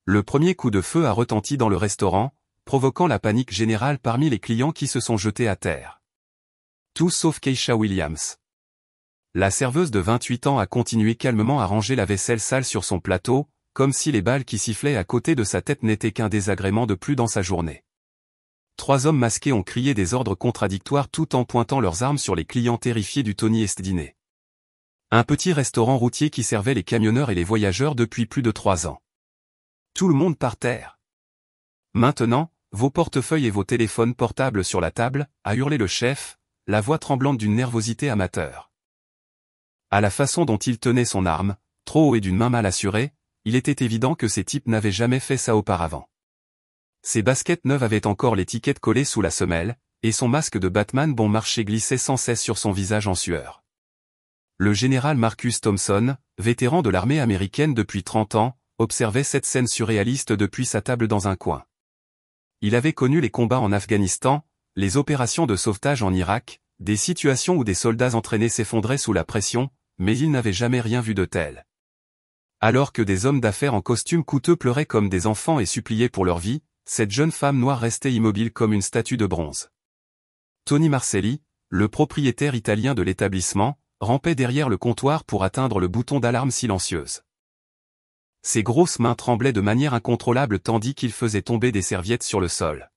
Le premier coup de feu a retenti dans le restaurant, provoquant la panique générale parmi les clients qui se sont jetés à terre. Tous sauf Keisha Williams. La serveuse de 28 ans a continué calmement à ranger la vaisselle sale sur son plateau, comme si les balles qui sifflaient à côté de sa tête n'étaient qu'un désagrément de plus dans sa journée. 3 hommes masqués ont crié des ordres contradictoires tout en pointant leurs armes sur les clients terrifiés du Tony Est Dîner. Un petit restaurant routier qui servait les camionneurs et les voyageurs depuis plus de 3 ans. Tout le monde par terre. Maintenant, vos portefeuilles et vos téléphones portables sur la table, a hurlé le chef, la voix tremblante d'une nervosité amateur. À la façon dont il tenait son arme, trop haut et d'une main mal assurée, il était évident que ces types n'avaient jamais fait ça auparavant. Ses baskets neuves avaient encore l'étiquette collée sous la semelle, et son masque de Batman bon marché glissait sans cesse sur son visage en sueur. Le général Marcus Thompson, vétéran de l'armée américaine depuis 30 ans, observait cette scène surréaliste depuis sa table dans un coin. Il avait connu les combats en Afghanistan, les opérations de sauvetage en Irak, des situations où des soldats entraînés s'effondraient sous la pression, mais il n'avait jamais rien vu de tel. Alors que des hommes d'affaires en costume coûteux pleuraient comme des enfants et suppliaient pour leur vie, cette jeune femme noire restait immobile comme une statue de bronze. Tony Marcelli, le propriétaire italien de l'établissement, rampait derrière le comptoir pour atteindre le bouton d'alarme silencieuse. Ses grosses mains tremblaient de manière incontrôlable tandis qu'il faisait tomber des serviettes sur le sol.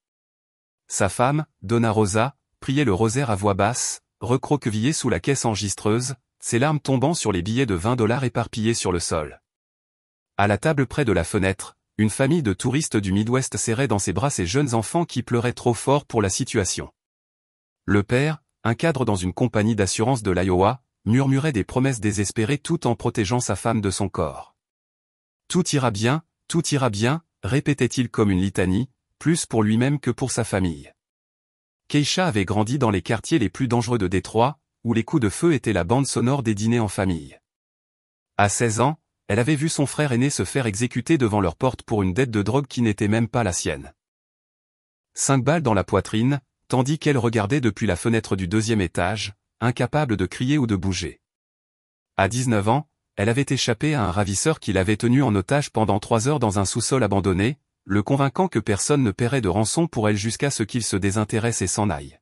Sa femme, Donna Rosa, priait le rosaire à voix basse, recroquevillée sous la caisse enregistreuse, ses larmes tombant sur les billets de $20 éparpillés sur le sol. À la table près de la fenêtre, une famille de touristes du Midwest serrait dans ses bras ses jeunes enfants qui pleuraient trop fort pour la situation. Le père, un cadre dans une compagnie d'assurance de l'Iowa, murmurait des promesses désespérées tout en protégeant sa femme de son corps. Tout ira bien, répétait-il comme une litanie, plus pour lui-même que pour sa famille. Keisha avait grandi dans les quartiers les plus dangereux de Détroit, où les coups de feu étaient la bande sonore des dîners en famille. À 16 ans, elle avait vu son frère aîné se faire exécuter devant leur porte pour une dette de drogue qui n'était même pas la sienne. 5 balles dans la poitrine, tandis qu'elle regardait depuis la fenêtre du 2e étage, incapable de crier ou de bouger. À 19 ans, elle avait échappé à un ravisseur qui l'avait tenue en otage pendant 3 heures dans un sous-sol abandonné, le convainquant que personne ne paierait de rançon pour elle jusqu'à ce qu'il se désintéresse et s'en aille.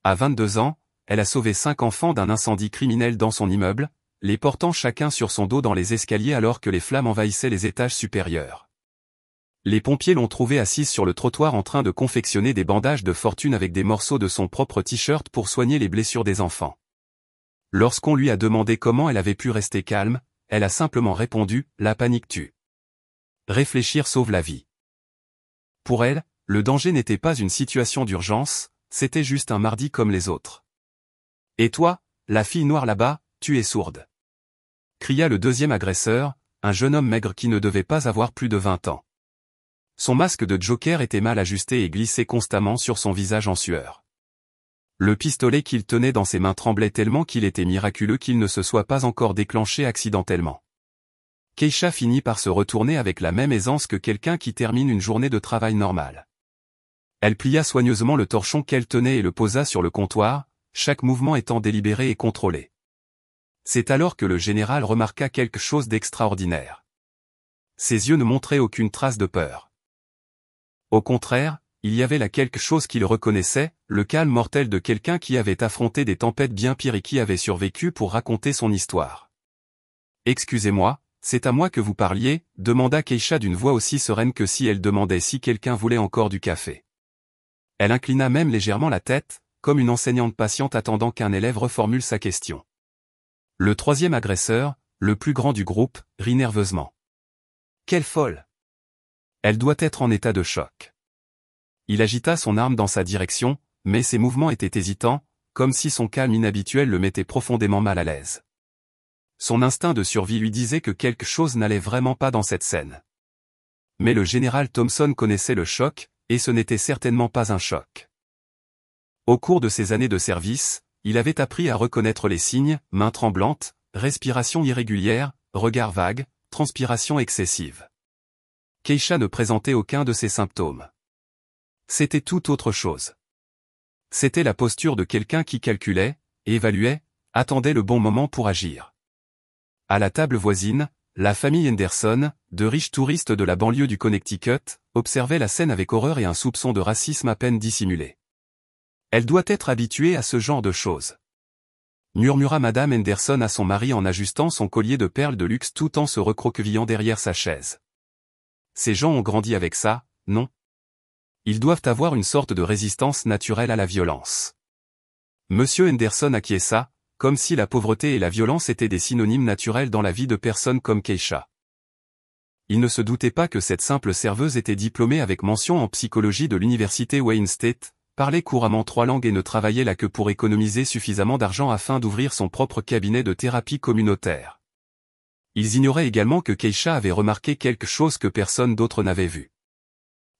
À 22 ans, elle a sauvé 5 enfants d'un incendie criminel dans son immeuble, les portant chacun sur son dos dans les escaliers alors que les flammes envahissaient les étages supérieurs. Les pompiers l'ont trouvée assise sur le trottoir en train de confectionner des bandages de fortune avec des morceaux de son propre t-shirt pour soigner les blessures des enfants. Lorsqu'on lui a demandé comment elle avait pu rester calme, elle a simplement répondu « La panique tue. Réfléchir sauve la vie ». Pour elle, le danger n'était pas une situation d'urgence, c'était juste un mardi comme les autres. « Et toi, la fille noire là-bas, tu es sourde » cria le 2e agresseur, un jeune homme maigre qui ne devait pas avoir plus de 20 ans. Son masque de Joker était mal ajusté et glissait constamment sur son visage en sueur. Le pistolet qu'il tenait dans ses mains tremblait tellement qu'il était miraculeux qu'il ne se soit pas encore déclenché accidentellement. Keisha finit par se retourner avec la même aisance que quelqu'un qui termine une journée de travail normale. Elle plia soigneusement le torchon qu'elle tenait et le posa sur le comptoir, chaque mouvement étant délibéré et contrôlé. C'est alors que le général remarqua quelque chose d'extraordinaire. Ses yeux ne montraient aucune trace de peur. Au contraire, il y avait là quelque chose qu'il reconnaissait, le calme mortel de quelqu'un qui avait affronté des tempêtes bien pires et qui avait survécu pour raconter son histoire. « Excusez-moi, c'est à moi que vous parliez » demanda Keisha d'une voix aussi sereine que si elle demandait si quelqu'un voulait encore du café. Elle inclina même légèrement la tête, comme une enseignante patiente attendant qu'un élève reformule sa question. Le 3e agresseur, le plus grand du groupe, rit nerveusement. « Quelle folle ! Elle doit être en état de choc. » Il agita son arme dans sa direction, mais ses mouvements étaient hésitants, comme si son calme inhabituel le mettait profondément mal à l'aise. Son instinct de survie lui disait que quelque chose n'allait vraiment pas dans cette scène. Mais le général Thompson connaissait le choc, et ce n'était certainement pas un choc. Au cours de ses années de service, il avait appris à reconnaître les signes, mains tremblantes, respiration irrégulière, regard vague, transpiration excessive. Keisha ne présentait aucun de ces symptômes. C'était tout autre chose. C'était la posture de quelqu'un qui calculait, évaluait, attendait le bon moment pour agir. À la table voisine, la famille Henderson, de riches touristes de la banlieue du Connecticut, observaient la scène avec horreur et un soupçon de racisme à peine dissimulé. Elle doit être habituée à ce genre de choses, murmura Madame Henderson à son mari en ajustant son collier de perles de luxe tout en se recroquevillant derrière sa chaise. Ces gens ont grandi avec ça, non? Ils doivent avoir une sorte de résistance naturelle à la violence. Monsieur Henderson acquiesça, comme si la pauvreté et la violence étaient des synonymes naturels dans la vie de personnes comme Keisha. Il ne se doutait pas que cette simple serveuse était diplômée avec mention en psychologie de l'université Wayne State, parlait couramment 3 langues et ne travaillait là que pour économiser suffisamment d'argent afin d'ouvrir son propre cabinet de thérapie communautaire. Ils ignoraient également que Keisha avait remarqué quelque chose que personne d'autre n'avait vu.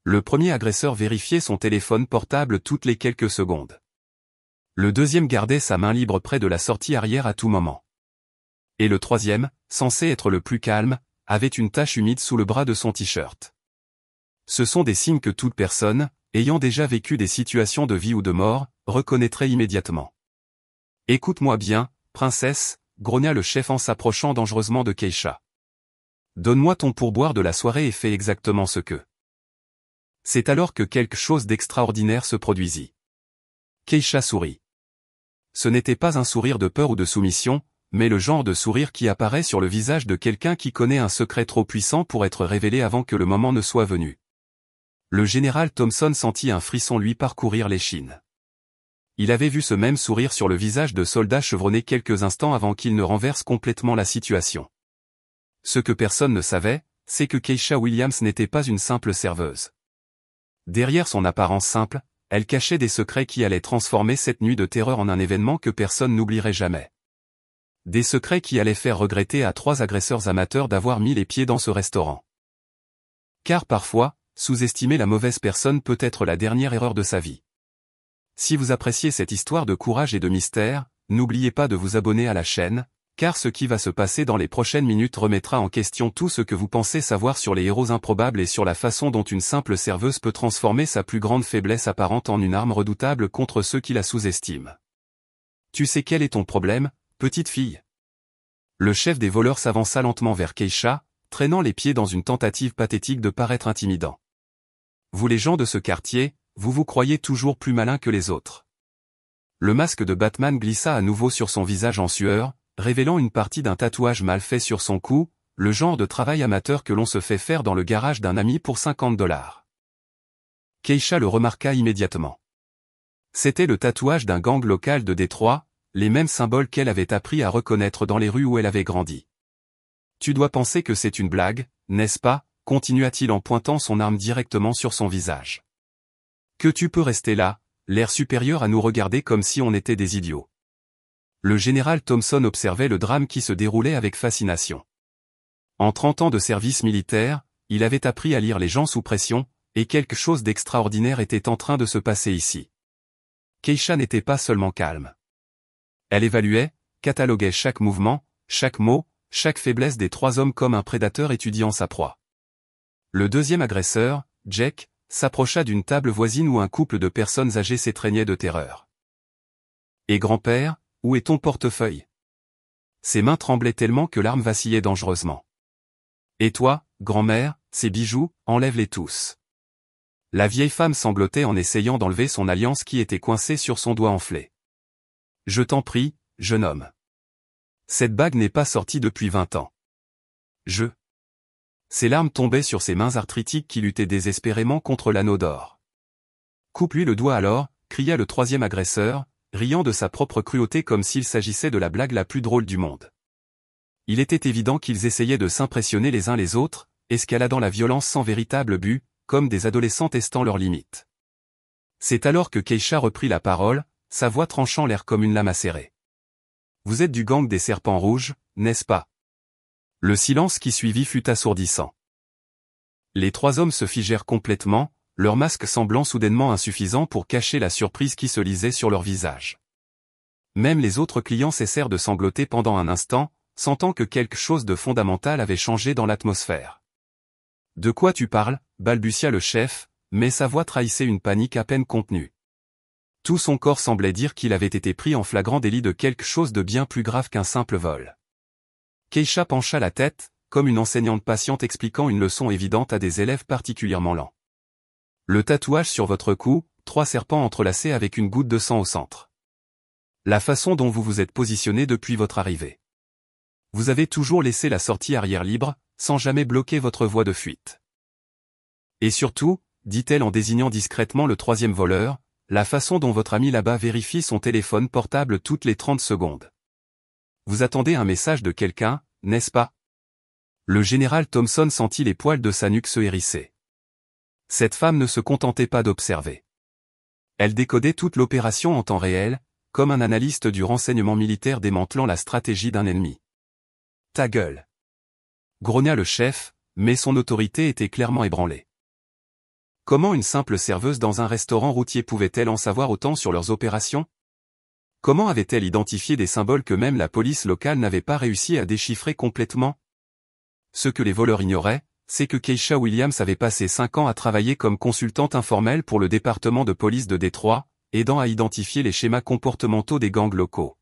Le premier agresseur vérifiait son téléphone portable toutes les quelques secondes. Le deuxième gardait sa main libre près de la sortie arrière à tout moment. Et le troisième, censé être le plus calme, avait une tache humide sous le bras de son t-shirt. Ce sont des signes que toute personne, ayant déjà vécu des situations de vie ou de mort, reconnaîtrait immédiatement. « Écoute-moi bien, princesse », grogna le chef en s'approchant dangereusement de Keisha. « Donne-moi ton pourboire de la soirée et fais exactement ce que... » C'est alors que quelque chose d'extraordinaire se produisit. Keisha sourit. Ce n'était pas un sourire de peur ou de soumission, mais le genre de sourire qui apparaît sur le visage de quelqu'un qui connaît un secret trop puissant pour être révélé avant que le moment ne soit venu. Le général Thompson sentit un frisson lui parcourir l'échine. Il avait vu ce même sourire sur le visage de soldats chevronnés quelques instants avant qu'il ne renverse complètement la situation. Ce que personne ne savait, c'est que Keisha Williams n'était pas une simple serveuse. Derrière son apparence simple, elle cachait des secrets qui allaient transformer cette nuit de terreur en un événement que personne n'oublierait jamais. Des secrets qui allaient faire regretter à 3 agresseurs amateurs d'avoir mis les pieds dans ce restaurant. Car parfois, sous-estimer la mauvaise personne peut être la dernière erreur de sa vie. Si vous appréciez cette histoire de courage et de mystère, n'oubliez pas de vous abonner à la chaîne, car ce qui va se passer dans les prochaines minutes remettra en question tout ce que vous pensez savoir sur les héros improbables et sur la façon dont une simple serveuse peut transformer sa plus grande faiblesse apparente en une arme redoutable contre ceux qui la sous-estiment. Tu sais quel est ton problème, petite fille? Le chef des voleurs s'avança lentement vers Keisha, traînant les pieds dans une tentative pathétique de paraître intimidant. Vous les gens de ce quartier, vous vous croyez toujours plus malin que les autres. Le masque de Batman glissa à nouveau sur son visage en sueur, révélant une partie d'un tatouage mal fait sur son cou, le genre de travail amateur que l'on se fait faire dans le garage d'un ami pour $50. Keisha le remarqua immédiatement. C'était le tatouage d'un gang local de Détroit, les mêmes symboles qu'elle avait appris à reconnaître dans les rues où elle avait grandi. Tu dois penser que c'est une blague, n'est-ce pas, continua-t-il en pointant son arme directement sur son visage. Que tu peux rester là, l'air supérieur à nous regarder comme si on était des idiots. Le général Thompson observait le drame qui se déroulait avec fascination. En 30 ans de service militaire, il avait appris à lire les gens sous pression, et quelque chose d'extraordinaire était en train de se passer ici. Keisha n'était pas seulement calme. Elle évaluait, cataloguait chaque mouvement, chaque mot, chaque faiblesse des 3 hommes comme un prédateur étudiant sa proie. Le deuxième agresseur, Jack, s'approcha d'une table voisine où un couple de personnes âgées s'étreignait de terreur. « Et grand-père, où est ton portefeuille ?» Ses mains tremblaient tellement que l'arme vacillait dangereusement. « Et toi, grand-mère, ces bijoux, enlève-les tous. » La vieille femme sanglotait en essayant d'enlever son alliance qui était coincée sur son doigt enflé. « Je t'en prie, jeune homme. Cette bague n'est pas sortie depuis 20 ans. Ses larmes tombaient sur ses mains arthritiques qui luttaient désespérément contre l'anneau d'or. « Coupe-lui le doigt alors », cria le troisième agresseur, riant de sa propre cruauté comme s'il s'agissait de la blague la plus drôle du monde. Il était évident qu'ils essayaient de s'impressionner les uns les autres, escaladant la violence sans véritable but, comme des adolescents testant leurs limites. C'est alors que Keisha reprit la parole, sa voix tranchant l'air comme une lame acérée. « Vous êtes du gang des serpents rouges, n'est-ce pas ?» Le silence qui suivit fut assourdissant. Les 3 hommes se figèrent complètement, leurs masques semblant soudainement insuffisants pour cacher la surprise qui se lisait sur leur visage. Même les autres clients cessèrent de sangloter pendant un instant, sentant que quelque chose de fondamental avait changé dans l'atmosphère. « De quoi tu parles ?» balbutia le chef, mais sa voix trahissait une panique à peine contenue. Tout son corps semblait dire qu'il avait été pris en flagrant délit de quelque chose de bien plus grave qu'un simple vol. Keisha pencha la tête, comme une enseignante patiente expliquant une leçon évidente à des élèves particulièrement lents. Le tatouage sur votre cou, 3 serpents entrelacés avec une goutte de sang au centre. La façon dont vous vous êtes positionné depuis votre arrivée. Vous avez toujours laissé la sortie arrière libre, sans jamais bloquer votre voie de fuite. Et surtout, dit-elle en désignant discrètement le 3e voleur, la façon dont votre ami là-bas vérifie son téléphone portable toutes les 30 secondes. Vous attendez un message de quelqu'un, n'est-ce pas? Le général Thompson sentit les poils de sa nuque se hérisser. Cette femme ne se contentait pas d'observer. Elle décodait toute l'opération en temps réel, comme un analyste du renseignement militaire démantelant la stratégie d'un ennemi. Ta gueule! Grogna le chef, mais son autorité était clairement ébranlée. Comment une simple serveuse dans un restaurant routier pouvait-elle en savoir autant sur leurs opérations? Comment avait-elle identifié des symboles que même la police locale n'avait pas réussi à déchiffrer complètement? Ce que les voleurs ignoraient, c'est que Keisha Williams avait passé 5 ans à travailler comme consultante informelle pour le département de police de Détroit, aidant à identifier les schémas comportementaux des gangs locaux.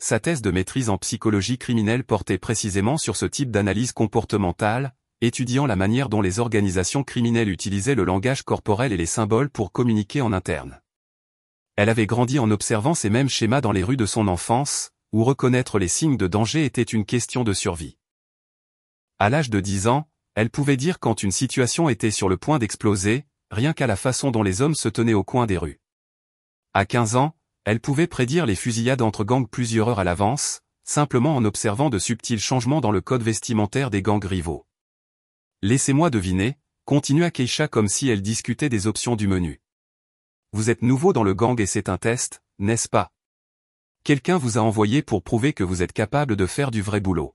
Sa thèse de maîtrise en psychologie criminelle portait précisément sur ce type d'analyse comportementale, étudiant la manière dont les organisations criminelles utilisaient le langage corporel et les symboles pour communiquer en interne. Elle avait grandi en observant ces mêmes schémas dans les rues de son enfance, où reconnaître les signes de danger était une question de survie. À l'âge de 10 ans, elle pouvait dire quand une situation était sur le point d'exploser, rien qu'à la façon dont les hommes se tenaient au coin des rues. À 15 ans, elle pouvait prédire les fusillades entre gangs plusieurs heures à l'avance, simplement en observant de subtils changements dans le code vestimentaire des gangs rivaux. Laissez-moi deviner, continua Keisha comme si elle discutait des options du menu. Vous êtes nouveau dans le gang et c'est un test, n'est-ce pas? Quelqu'un vous a envoyé pour prouver que vous êtes capable de faire du vrai boulot.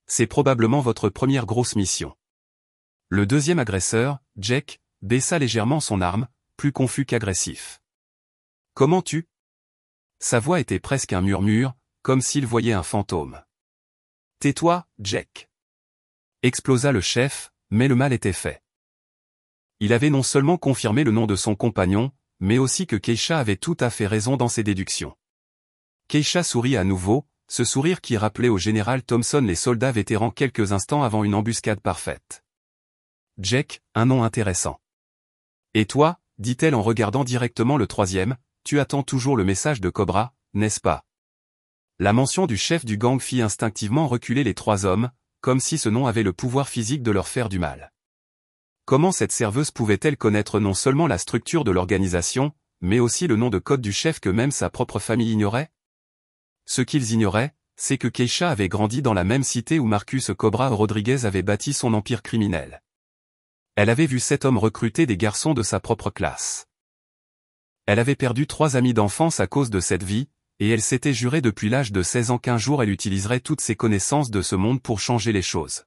C'est probablement votre première grosse mission. Le deuxième agresseur, Jack, baissa légèrement son arme, plus confus qu'agressif. Comment tu? Sa voix était presque un murmure, comme s'il voyait un fantôme. Tais-toi, Jack. Explosa le chef, mais le mal était fait. Il avait non seulement confirmé le nom de son compagnon, mais aussi que Keisha avait tout à fait raison dans ses déductions. Keisha sourit à nouveau, ce sourire qui rappelait au général Thompson les soldats vétérans quelques instants avant une embuscade parfaite. Jack, un nom intéressant. Et toi, dit-elle en regardant directement le 3e, tu attends toujours le message de Cobra, n'est-ce pas? La mention du chef du gang fit instinctivement reculer les 3 hommes, comme si ce nom avait le pouvoir physique de leur faire du mal. Comment cette serveuse pouvait-elle connaître non seulement la structure de l'organisation, mais aussi le nom de code du chef que même sa propre famille ignorait? Ce qu'ils ignoraient, c'est que Keisha avait grandi dans la même cité où Marcus Cobra Rodriguez avait bâti son empire criminel. Elle avait vu cet homme recruter des garçons de sa propre classe. Elle avait perdu 3 amis d'enfance à cause de cette vie, et elle s'était juré depuis l'âge de 16 ans qu'un jour elle utiliserait toutes ses connaissances de ce monde pour changer les choses.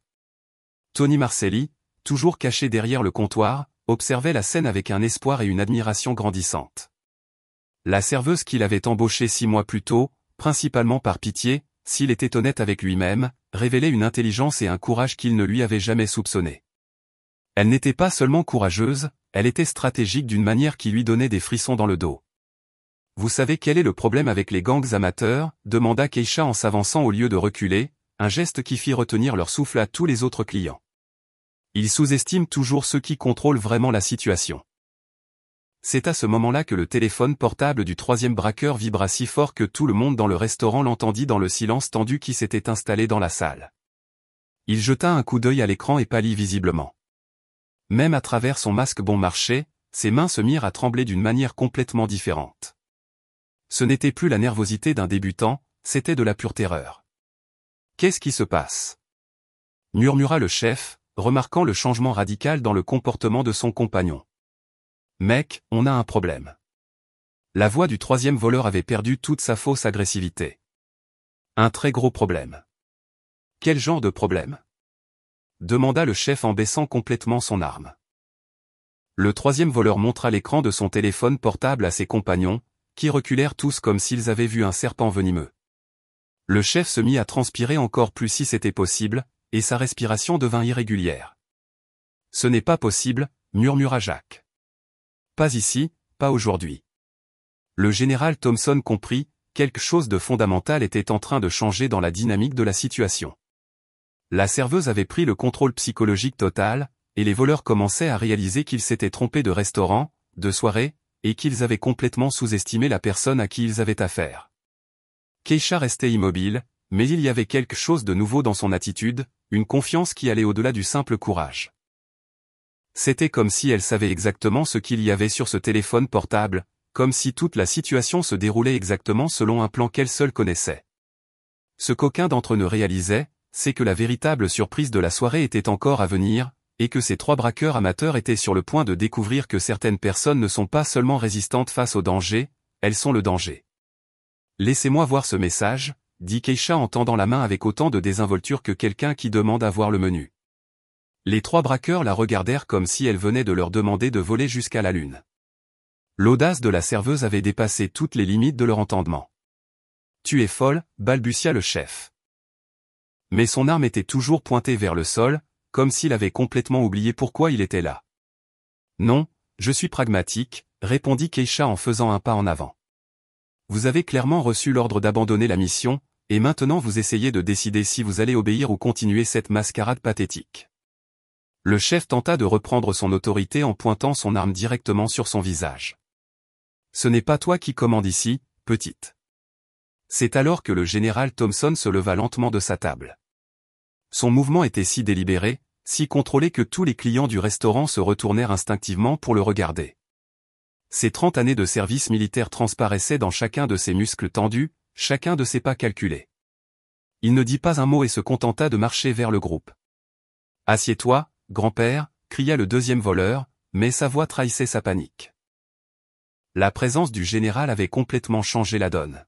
Tony Marcelli, toujours caché derrière le comptoir, observait la scène avec un espoir et une admiration grandissantes. La serveuse qu'il avait embauchée 6 mois plus tôt, principalement par pitié, s'il était honnête avec lui-même, révélait une intelligence et un courage qu'il ne lui avait jamais soupçonné. Elle n'était pas seulement courageuse, elle était stratégique d'une manière qui lui donnait des frissons dans le dos. Vous savez quel est le problème avec les gangs amateurs? Demanda Keisha en s'avançant au lieu de reculer, un geste qui fit retenir leur souffle à tous les autres clients. Ils sous-estiment toujours ceux qui contrôlent vraiment la situation. C'est à ce moment-là que le téléphone portable du 3e braqueur vibra si fort que tout le monde dans le restaurant l'entendit dans le silence tendu qui s'était installé dans la salle. Il jeta un coup d'œil à l'écran et pâlit visiblement. Même à travers son masque bon marché, ses mains se mirent à trembler d'une manière complètement différente. Ce n'était plus la nervosité d'un débutant, c'était de la pure terreur. Qu'est-ce qui se passe? Murmura le chef, remarquant le changement radical dans le comportement de son compagnon. Mec, on a un problème. La voix du 3e voleur avait perdu toute sa fausse agressivité. Un très gros problème. Quel genre de problème? Demanda le chef en baissant complètement son arme. Le 3e voleur montra l'écran de son téléphone portable à ses compagnons, qui reculèrent tous comme s'ils avaient vu un serpent venimeux. Le chef se mit à transpirer encore plus si c'était possible, et sa respiration devint irrégulière. Ce n'est pas possible, murmura Jacques. Pas ici, pas aujourd'hui. Le général Thompson comprit, quelque chose de fondamental était en train de changer dans la dynamique de la situation. La serveuse avait pris le contrôle psychologique total, et les voleurs commençaient à réaliser qu'ils s'étaient trompés de restaurant, de soirée, et qu'ils avaient complètement sous-estimé la personne à qui ils avaient affaire. Keisha restait immobile, mais il y avait quelque chose de nouveau dans son attitude, une confiance qui allait au-delà du simple courage. C'était comme si elle savait exactement ce qu'il y avait sur ce téléphone portable, comme si toute la situation se déroulait exactement selon un plan qu'elle seule connaissait. Ce qu'aucun d'entre eux ne réalisait, c'est que la véritable surprise de la soirée était encore à venir, et que ces trois braqueurs amateurs étaient sur le point de découvrir que certaines personnes ne sont pas seulement résistantes face au danger, elles sont le danger. Laissez-moi voir ce message, dit Keisha en tendant la main avec autant de désinvolture que quelqu'un qui demande à voir le menu. Les trois braqueurs la regardèrent comme si elle venait de leur demander de voler jusqu'à la lune. L'audace de la serveuse avait dépassé toutes les limites de leur entendement. « Tu es folle », balbutia le chef. Mais son arme était toujours pointée vers le sol, comme s'il avait complètement oublié pourquoi il était là. « Non, je suis pragmatique », répondit Keisha en faisant un pas en avant. « Vous avez clairement reçu l'ordre d'abandonner la mission, et maintenant vous essayez de décider si vous allez obéir ou continuer cette mascarade pathétique. » Le chef tenta de reprendre son autorité en pointant son arme directement sur son visage. « Ce n'est pas toi qui commande ici, petite. » C'est alors que le général Thompson se leva lentement de sa table. Son mouvement était si délibéré, si contrôlé que tous les clients du restaurant se retournèrent instinctivement pour le regarder. Ses 30 années de service militaire transparaissaient dans chacun de ses muscles tendus, chacun de ses pas calculés. Il ne dit pas un mot et se contenta de marcher vers le groupe. « Assieds-toi, grand-père » cria le deuxième voleur, mais sa voix trahissait sa panique. La présence du général avait complètement changé la donne.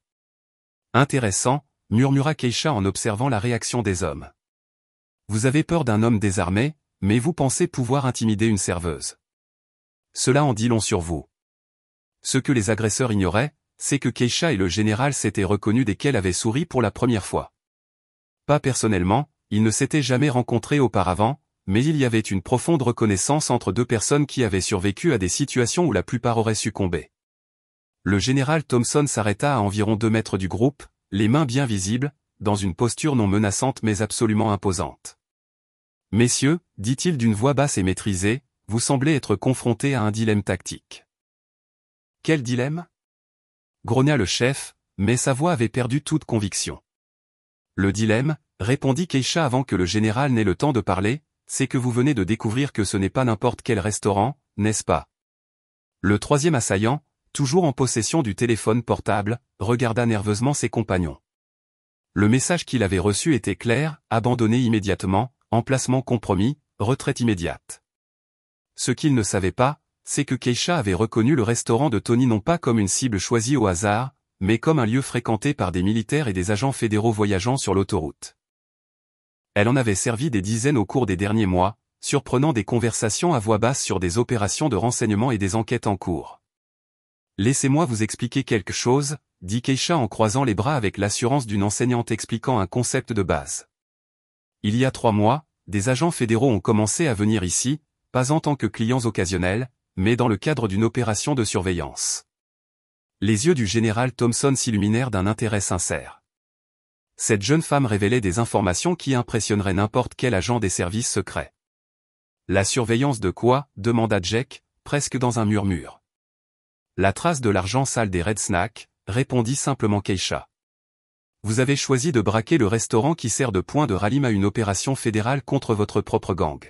« Intéressant », murmura Keisha en observant la réaction des hommes. « Vous avez peur d'un homme désarmé, mais vous pensez pouvoir intimider une serveuse. Cela en dit long sur vous. » Ce que les agresseurs ignoraient, c'est que Keisha et le général s'étaient reconnus dès qu'elle avait souri pour la première fois. Pas personnellement, ils ne s'étaient jamais rencontrés auparavant, mais il y avait une profonde reconnaissance entre deux personnes qui avaient survécu à des situations où la plupart auraient succombé. Le général Thompson s'arrêta à environ 2 mètres du groupe, les mains bien visibles, dans une posture non menaçante mais absolument imposante. « Messieurs, dit-il d'une voix basse et maîtrisée, vous semblez être confrontés à un dilemme tactique. » « Quel dilemme ?» grogna le chef, mais sa voix avait perdu toute conviction. « Le dilemme, » répondit Keisha avant que le général n'ait le temps de parler, « c'est que vous venez de découvrir que ce n'est pas n'importe quel restaurant, n'est-ce pas ?» Le troisième assaillant, toujours en possession du téléphone portable, regarda nerveusement ses compagnons. Le message qu'il avait reçu était clair, abandonné immédiatement, emplacement compromis, retraite immédiate. Ce qu'il ne savait pas, c'est que Keisha avait reconnu le restaurant de Tony non pas comme une cible choisie au hasard, mais comme un lieu fréquenté par des militaires et des agents fédéraux voyageant sur l'autoroute. Elle en avait servi des dizaines au cours des derniers mois, surprenant des conversations à voix basse sur des opérations de renseignement et des enquêtes en cours. « Laissez-moi vous expliquer quelque chose », dit Keisha en croisant les bras avec l'assurance d'une enseignante expliquant un concept de base. « Il y a 3 mois, des agents fédéraux ont commencé à venir ici, pas en tant que clients occasionnels, mais dans le cadre d'une opération de surveillance. » Les yeux du général Thompson s'illuminèrent d'un intérêt sincère. Cette jeune femme révélait des informations qui impressionneraient n'importe quel agent des services secrets. « La surveillance de quoi ?» demanda Jack, presque dans un murmure. « La trace de l'argent sale des Red Snacks », répondit simplement Keisha. « Vous avez choisi de braquer le restaurant qui sert de point de ralliement à une opération fédérale contre votre propre gang. »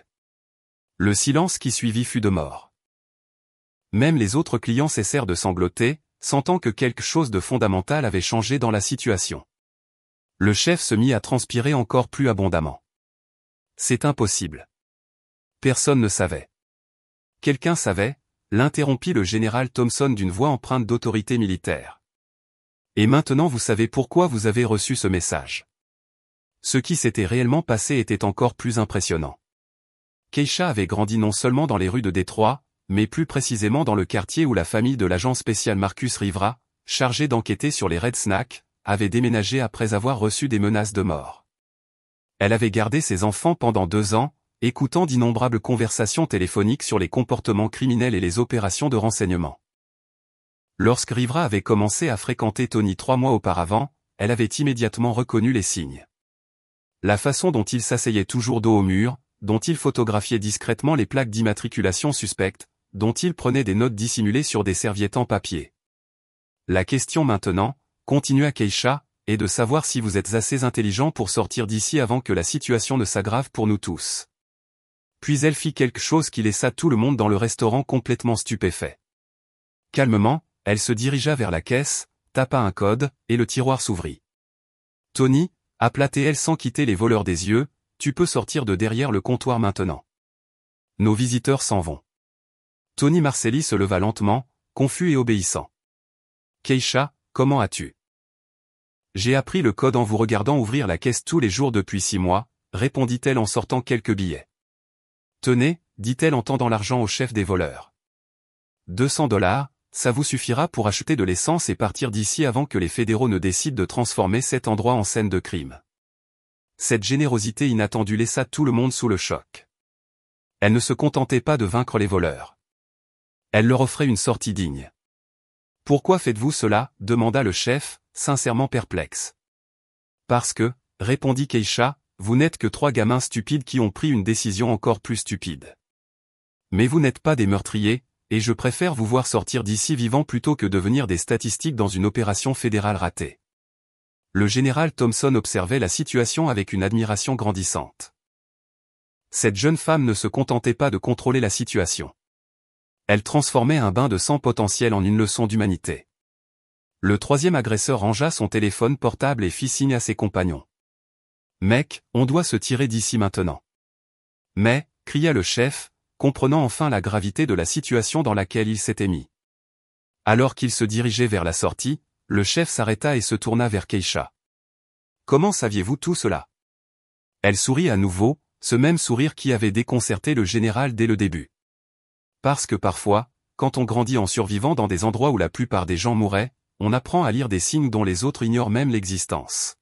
Le silence qui suivit fut de mort. Même les autres clients cessèrent de sangloter, sentant que quelque chose de fondamental avait changé dans la situation. Le chef se mit à transpirer encore plus abondamment. « C'est impossible. » Personne ne savait. « Quelqu'un savait », l'interrompit le général Thompson d'une voix empreinte d'autorité militaire. « Et maintenant vous savez pourquoi vous avez reçu ce message. » Ce qui s'était réellement passé était encore plus impressionnant. Keisha avait grandi non seulement dans les rues de Détroit, mais plus précisément dans le quartier où la famille de l'agent spécial Marcus Rivera, chargé d'enquêter sur les Red Snacks, avait déménagé après avoir reçu des menaces de mort. Elle avait gardé ses enfants pendant 2 ans, écoutant d'innombrables conversations téléphoniques sur les comportements criminels et les opérations de renseignement. Lorsque Rivera avait commencé à fréquenter Tony 3 mois auparavant, elle avait immédiatement reconnu les signes. La façon dont il s'asseyait toujours dos au mur, dont il photographiait discrètement les plaques d'immatriculation suspectes, dont il prenait des notes dissimulées sur des serviettes en papier. La question maintenant, continua Keisha, est de savoir si vous êtes assez intelligent pour sortir d'ici avant que la situation ne s'aggrave pour nous tous. Puis elle fit quelque chose qui laissa tout le monde dans le restaurant complètement stupéfait. Calmement, elle se dirigea vers la caisse, tapa un code, et le tiroir s'ouvrit. Tony, appela-t-elle sans quitter les voleurs des yeux, tu peux sortir de derrière le comptoir maintenant. Nos visiteurs s'en vont. Tony Marcelli se leva lentement, confus et obéissant. Keisha, comment as-tu? J'ai appris le code en vous regardant ouvrir la caisse tous les jours depuis 6 mois, répondit-elle en sortant quelques billets. Tenez, dit-elle en tendant l'argent au chef des voleurs. 200 $, ça vous suffira pour acheter de l'essence et partir d'ici avant que les fédéraux ne décident de transformer cet endroit en scène de crime. Cette générosité inattendue laissa tout le monde sous le choc. Elle ne se contentait pas de vaincre les voleurs. Elle leur offrait une sortie digne. Pourquoi faites-vous cela? Demanda le chef, sincèrement perplexe. Parce que, répondit Keisha, vous n'êtes que 3 gamins stupides qui ont pris une décision encore plus stupide. Mais vous n'êtes pas des meurtriers, et je préfère vous voir sortir d'ici vivant plutôt que devenir des statistiques dans une opération fédérale ratée. Le général Thompson observait la situation avec une admiration grandissante. Cette jeune femme ne se contentait pas de contrôler la situation. Elle transformait un bain de sang potentiel en une leçon d'humanité. Le 3e agresseur rangea son téléphone portable et fit signe à ses compagnons. « Mec, on doit se tirer d'ici maintenant. » Mais, cria le chef, comprenant enfin la gravité de la situation dans laquelle il s'était mis. Alors qu'il se dirigeait vers la sortie, le chef s'arrêta et se tourna vers Keisha. « Comment saviez-vous tout cela ?» Elle sourit à nouveau, ce même sourire qui avait déconcerté le général dès le début. Parce que parfois, quand on grandit en survivant dans des endroits où la plupart des gens mouraient, on apprend à lire des signes dont les autres ignorent même l'existence.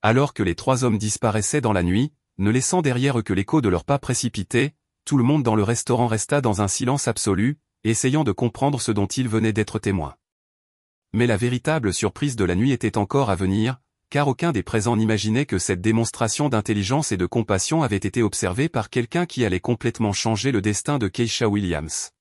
Alors que les 3 hommes disparaissaient dans la nuit, ne laissant derrière eux que l'écho de leurs pas précipités, tout le monde dans le restaurant resta dans un silence absolu, essayant de comprendre ce dont ils venaient d'être témoins. Mais la véritable surprise de la nuit était encore à venir, car aucun des présents n'imaginait que cette démonstration d'intelligence et de compassion avait été observée par quelqu'un qui allait complètement changer le destin de Keisha Williams.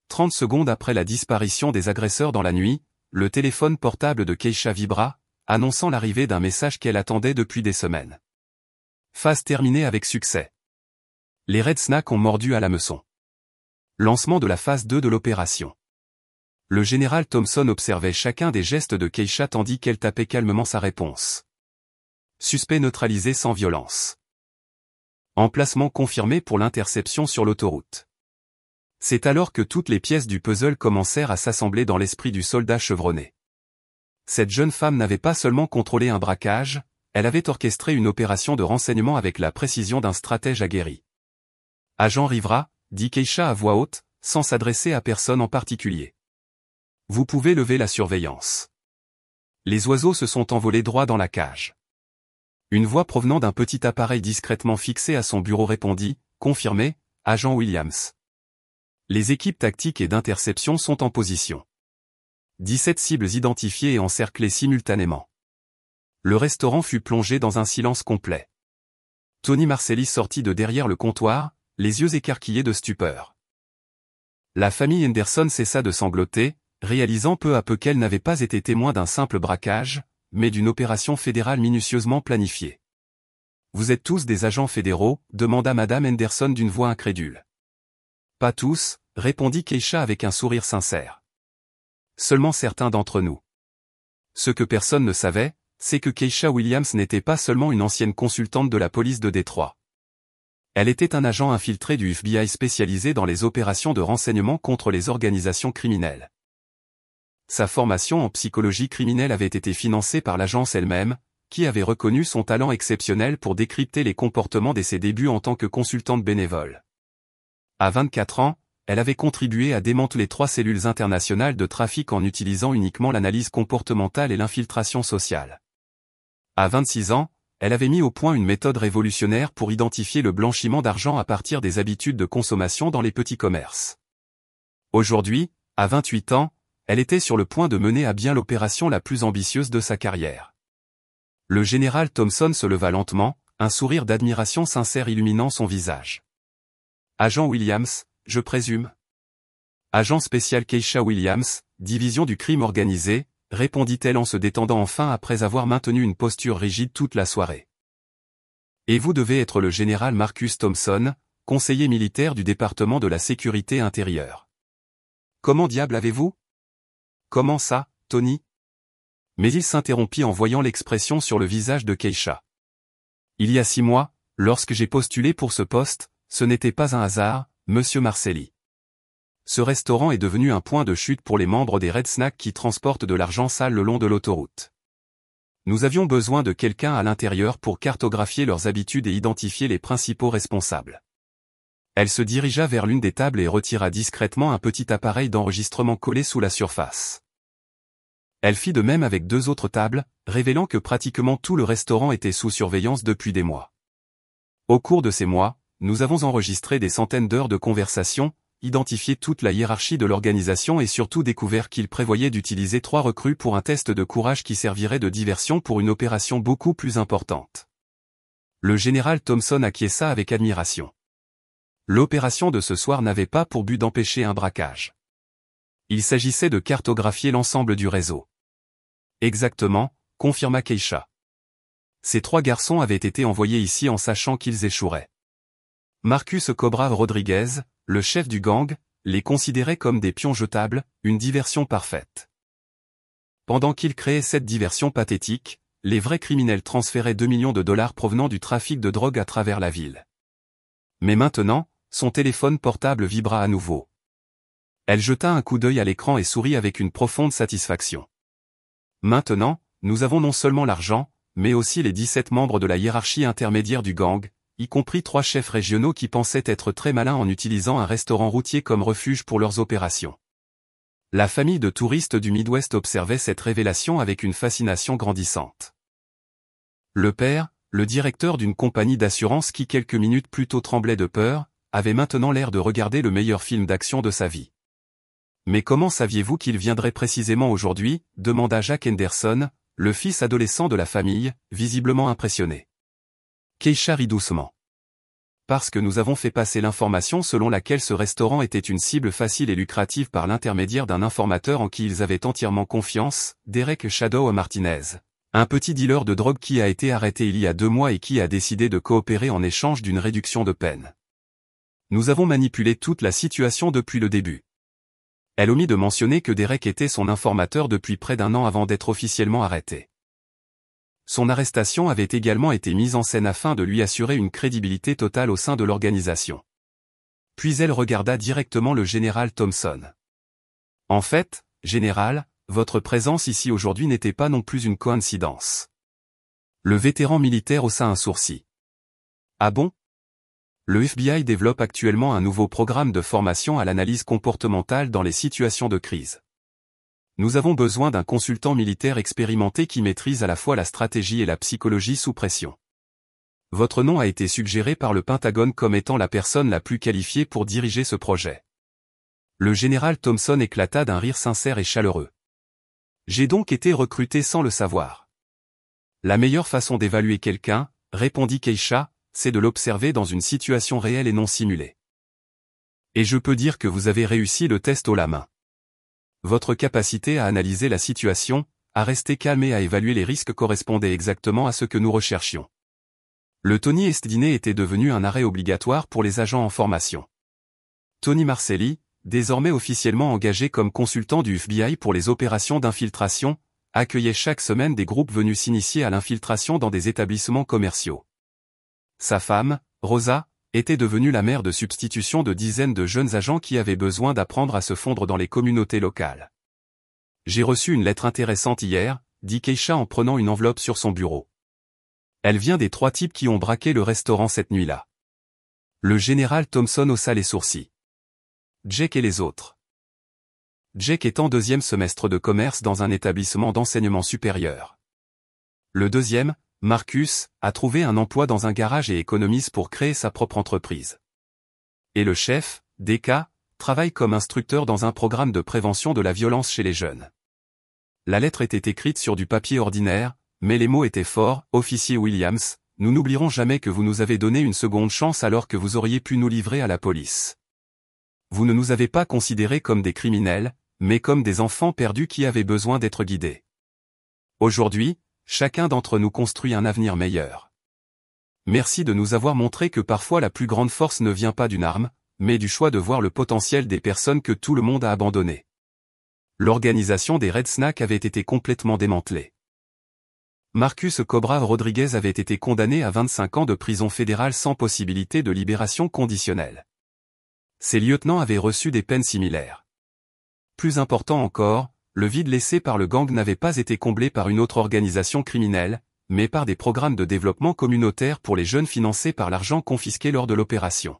30 secondes après la disparition des agresseurs dans la nuit, le téléphone portable de Keisha vibra, annonçant l'arrivée d'un message qu'elle attendait depuis des semaines. Phase terminée avec succès. Les Red Snacks ont mordu à l'hameçon. Lancement de la phase 2 de l'opération. Le général Thompson observait chacun des gestes de Keisha tandis qu'elle tapait calmement sa réponse. Suspect neutralisé sans violence. Emplacement confirmé pour l'interception sur l'autoroute. C'est alors que toutes les pièces du puzzle commencèrent à s'assembler dans l'esprit du soldat chevronné. Cette jeune femme n'avait pas seulement contrôlé un braquage, elle avait orchestré une opération de renseignement avec la précision d'un stratège aguerri. Agent Rivera, dit Keisha à voix haute, sans s'adresser à personne en particulier. Vous pouvez lever la surveillance. Les oiseaux se sont envolés droit dans la cage. Une voix provenant d'un petit appareil discrètement fixé à son bureau répondit, confirmé, agent Williams. Les équipes tactiques et d'interception sont en position. 17 cibles identifiées et encerclées simultanément. Le restaurant fut plongé dans un silence complet. Tony Marcelli sortit de derrière le comptoir, les yeux écarquillés de stupeur. La famille Henderson cessa de sangloter, réalisant peu à peu qu'elle n'avait pas été témoin d'un simple braquage, mais d'une opération fédérale minutieusement planifiée. « Vous êtes tous des agents fédéraux ?» demanda Madame Henderson d'une voix incrédule. « Pas tous », répondit Keisha avec un sourire sincère. « Seulement certains d'entre nous. » Ce que personne ne savait, c'est que Keisha Williams n'était pas seulement une ancienne consultante de la police de Détroit. Elle était un agent infiltré du FBI spécialisé dans les opérations de renseignement contre les organisations criminelles. Sa formation en psychologie criminelle avait été financée par l'agence elle-même, qui avait reconnu son talent exceptionnel pour décrypter les comportements dès ses débuts en tant que consultante bénévole. À 24 ans, elle avait contribué à démanteler 3 cellules internationales de trafic en utilisant uniquement l'analyse comportementale et l'infiltration sociale. À 26 ans, elle avait mis au point une méthode révolutionnaire pour identifier le blanchiment d'argent à partir des habitudes de consommation dans les petits commerces. Aujourd'hui, à 28 ans, elle était sur le point de mener à bien l'opération la plus ambitieuse de sa carrière. Le général Thompson se leva lentement, un sourire d'admiration sincère illuminant son visage. Agent Williams, je présume. Agent spécial Keisha Williams, division du crime organisé, répondit-elle en se détendant enfin après avoir maintenu une posture rigide toute la soirée. Et vous devez être le général Marcus Thompson, conseiller militaire du département de la sécurité intérieure. Comment diable avez-vous? Comment ça, Tony? Mais il s'interrompit en voyant l'expression sur le visage de Keisha. Il y a 6 mois, lorsque j'ai postulé pour ce poste, ce n'était pas un hasard, monsieur Marcelli. Ce restaurant est devenu un point de chute pour les membres des Red Snacks qui transportent de l'argent sale le long de l'autoroute. Nous avions besoin de quelqu'un à l'intérieur pour cartographier leurs habitudes et identifier les principaux responsables. Elle se dirigea vers l'une des tables et retira discrètement un petit appareil d'enregistrement collé sous la surface. Elle fit de même avec 2 autres tables, révélant que pratiquement tout le restaurant était sous surveillance depuis des mois. Au cours de ces mois, nous avons enregistré des centaines d'heures de conversation, identifié toute la hiérarchie de l'organisation et surtout découvert qu'il prévoyait d'utiliser 3 recrues pour un test de courage qui servirait de diversion pour une opération beaucoup plus importante. Le général Thompson acquiesça avec admiration. L'opération de ce soir n'avait pas pour but d'empêcher un braquage. Il s'agissait de cartographier l'ensemble du réseau. Exactement, confirma Keisha. Ces 3 garçons avaient été envoyés ici en sachant qu'ils échoueraient. Marcus Cobra Rodriguez, le chef du gang, les considérait comme des pions jetables, une diversion parfaite. Pendant qu'il créait cette diversion pathétique, les vrais criminels transféraient 2 millions de dollars provenant du trafic de drogue à travers la ville. Mais maintenant, son téléphone portable vibra à nouveau. Elle jeta un coup d'œil à l'écran et sourit avec une profonde satisfaction. Maintenant, nous avons non seulement l'argent, mais aussi les 17 membres de la hiérarchie intermédiaire du gang, y compris 3 chefs régionaux qui pensaient être très malins en utilisant un restaurant routier comme refuge pour leurs opérations. La famille de touristes du Midwest observait cette révélation avec une fascination grandissante. Le père, le directeur d'une compagnie d'assurance qui quelques minutes plus tôt tremblait de peur, avait maintenant l'air de regarder le meilleur film d'action de sa vie. « Mais comment saviez-vous qu'il viendrait précisément aujourd'hui » demanda Jack Henderson, le fils adolescent de la famille, visiblement impressionné. Keisha rit doucement. Parce que nous avons fait passer l'information selon laquelle ce restaurant était une cible facile et lucrative par l'intermédiaire d'un informateur en qui ils avaient entièrement confiance, Derek Shadow Martinez. Un petit dealer de drogue qui a été arrêté il y a 2 mois et qui a décidé de coopérer en échange d'une réduction de peine. Nous avons manipulé toute la situation depuis le début. Elle omit de mentionner que Derek était son informateur depuis près d'1 an avant d'être officiellement arrêté. Son arrestation avait également été mise en scène afin de lui assurer une crédibilité totale au sein de l'organisation. Puis elle regarda directement le général Thompson. En fait, général, votre présence ici aujourd'hui n'était pas non plus une coïncidence. Le vétéran militaire haussa un sourcil. Ah bon? Le FBI développe actuellement un nouveau programme de formation à l'analyse comportementale dans les situations de crise. Nous avons besoin d'un consultant militaire expérimenté qui maîtrise à la fois la stratégie et la psychologie sous pression. Votre nom a été suggéré par le Pentagone comme étant la personne la plus qualifiée pour diriger ce projet. Le général Thompson éclata d'un rire sincère et chaleureux. J'ai donc été recruté sans le savoir. La meilleure façon d'évaluer quelqu'un, répondit Keisha, c'est de l'observer dans une situation réelle et non simulée. Et je peux dire que vous avez réussi le test haut la main. Votre capacité à analyser la situation, à rester calme et à évaluer les risques correspondait exactement à ce que nous recherchions. Le Tony Est dîner était devenu un arrêt obligatoire pour les agents en formation. Tony Marcelli, désormais officiellement engagé comme consultant du FBI pour les opérations d'infiltration, accueillait chaque semaine des groupes venus s'initier à l'infiltration dans des établissements commerciaux. Sa femme, Rosa, était devenue la mère de substitution de dizaines de jeunes agents qui avaient besoin d'apprendre à se fondre dans les communautés locales. J'ai reçu une lettre intéressante hier, dit Keisha en prenant une enveloppe sur son bureau. Elle vient des 3 types qui ont braqué le restaurant cette nuit-là. Le général Thompson haussa les sourcils. Jack et les autres. Jack est en 2e semestre de commerce dans un établissement d'enseignement supérieur. Le 2e, Marcus, a trouvé un emploi dans un garage et économise pour créer sa propre entreprise. Et le chef, Deka, travaille comme instructeur dans un programme de prévention de la violence chez les jeunes. La lettre était écrite sur du papier ordinaire, mais les mots étaient forts. Officier Williams, nous n'oublierons jamais que vous nous avez donné une seconde chance alors que vous auriez pu nous livrer à la police. Vous ne nous avez pas considérés comme des criminels, mais comme des enfants perdus qui avaient besoin d'être guidés. Aujourd'hui, chacun d'entre nous construit un avenir meilleur. Merci de nous avoir montré que parfois la plus grande force ne vient pas d'une arme, mais du choix de voir le potentiel des personnes que tout le monde a abandonnées. L'organisation des Red Snake avait été complètement démantelée. Marcus Cobra Rodriguez avait été condamné à 25 ans de prison fédérale sans possibilité de libération conditionnelle. Ses lieutenants avaient reçu des peines similaires. Plus important encore, le vide laissé par le gang n'avait pas été comblé par une autre organisation criminelle, mais par des programmes de développement communautaire pour les jeunes financés par l'argent confisqué lors de l'opération.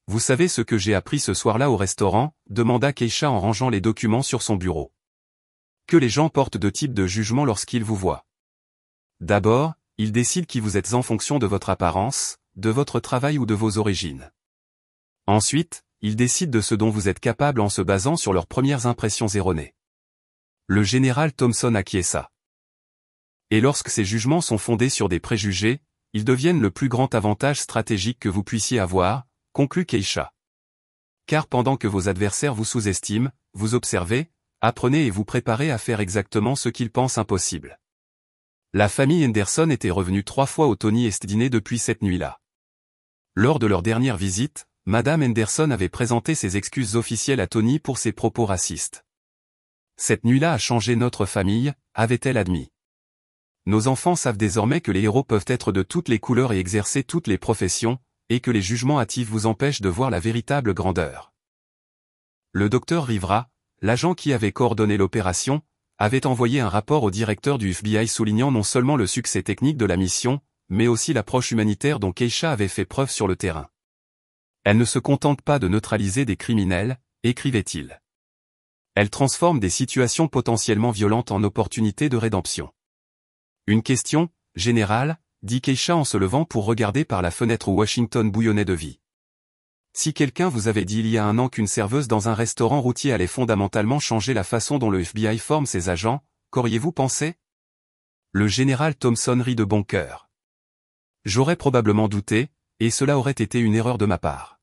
Vous savez ce que j'ai appris ce soir-là au restaurant, demanda Keisha en rangeant les documents sur son bureau. Que les gens portent deux types de jugement lorsqu'ils vous voient. D'abord, ils décident qui vous êtes en fonction de votre apparence, de votre travail ou de vos origines. Ensuite, ils décident de ce dont vous êtes capable en se basant sur leurs premières impressions erronées. Le général Thompson acquiesça. Et lorsque ces jugements sont fondés sur des préjugés, ils deviennent le plus grand avantage stratégique que vous puissiez avoir, conclut Keisha. Car pendant que vos adversaires vous sous-estiment, vous observez, apprenez et vous préparez à faire exactement ce qu'ils pensent impossible. La famille Henderson était revenue 3 fois au Tony Est dîner depuis cette nuit-là. Lors de leur dernière visite, Madame Henderson avait présenté ses excuses officielles à Tony pour ses propos racistes. Cette nuit-là a changé notre famille, avait-elle admis. Nos enfants savent désormais que les héros peuvent être de toutes les couleurs et exercer toutes les professions, et que les jugements hâtifs vous empêchent de voir la véritable grandeur. Le docteur Rivera, l'agent qui avait coordonné l'opération, avait envoyé un rapport au directeur du FBI soulignant non seulement le succès technique de la mission, mais aussi l'approche humanitaire dont Keisha avait fait preuve sur le terrain. Elle ne se contente pas de neutraliser des criminels, écrivait-il. Elle transforme des situations potentiellement violentes en opportunités de rédemption. Une question, générale, dit Keisha en se levant pour regarder par la fenêtre où Washington bouillonnait de vie. Si quelqu'un vous avait dit il y a 1 an qu'une serveuse dans un restaurant routier allait fondamentalement changer la façon dont le FBI forme ses agents, qu'auriez-vous pensé? Le général Thompson rit de bon cœur. J'aurais probablement douté, et cela aurait été une erreur de ma part.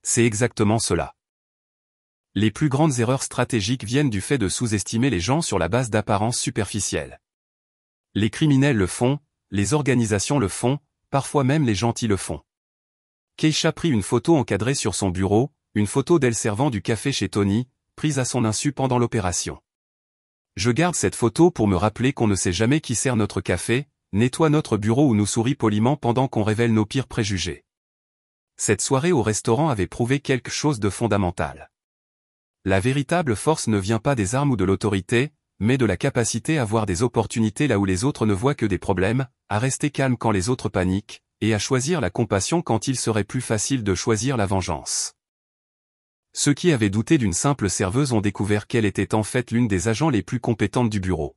C'est exactement cela. Les plus grandes erreurs stratégiques viennent du fait de sous-estimer les gens sur la base d'apparences superficielles. Les criminels le font, les organisations le font, parfois même les gentils le font. Keisha prit une photo encadrée sur son bureau, une photo d'elle servant du café chez Tony, prise à son insu pendant l'opération. Je garde cette photo pour me rappeler qu'on ne sait jamais qui sert notre café, nettoie notre bureau ou nous sourit poliment pendant qu'on révèle nos pires préjugés. Cette soirée au restaurant avait prouvé quelque chose de fondamental. La véritable force ne vient pas des armes ou de l'autorité, mais de la capacité à voir des opportunités là où les autres ne voient que des problèmes, à rester calme quand les autres paniquent, et à choisir la compassion quand il serait plus facile de choisir la vengeance. Ceux qui avaient douté d'une simple serveuse ont découvert qu'elle était en fait l'une des agents les plus compétentes du bureau.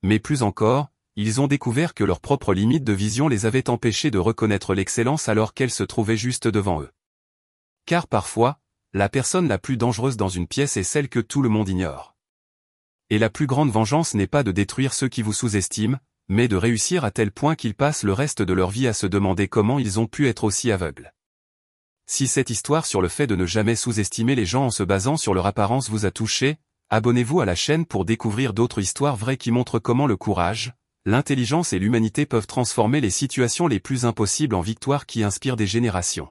Mais plus encore, ils ont découvert que leurs propres limites de vision les avaient empêchés de reconnaître l'excellence alors qu'elle se trouvait juste devant eux. Car parfois, la personne la plus dangereuse dans une pièce est celle que tout le monde ignore. Et la plus grande vengeance n'est pas de détruire ceux qui vous sous-estiment, mais de réussir à tel point qu'ils passent le reste de leur vie à se demander comment ils ont pu être aussi aveugles. Si cette histoire sur le fait de ne jamais sous-estimer les gens en se basant sur leur apparence vous a touché, abonnez-vous à la chaîne pour découvrir d'autres histoires vraies qui montrent comment le courage, l'intelligence et l'humanité peuvent transformer les situations les plus impossibles en victoires qui inspirent des générations.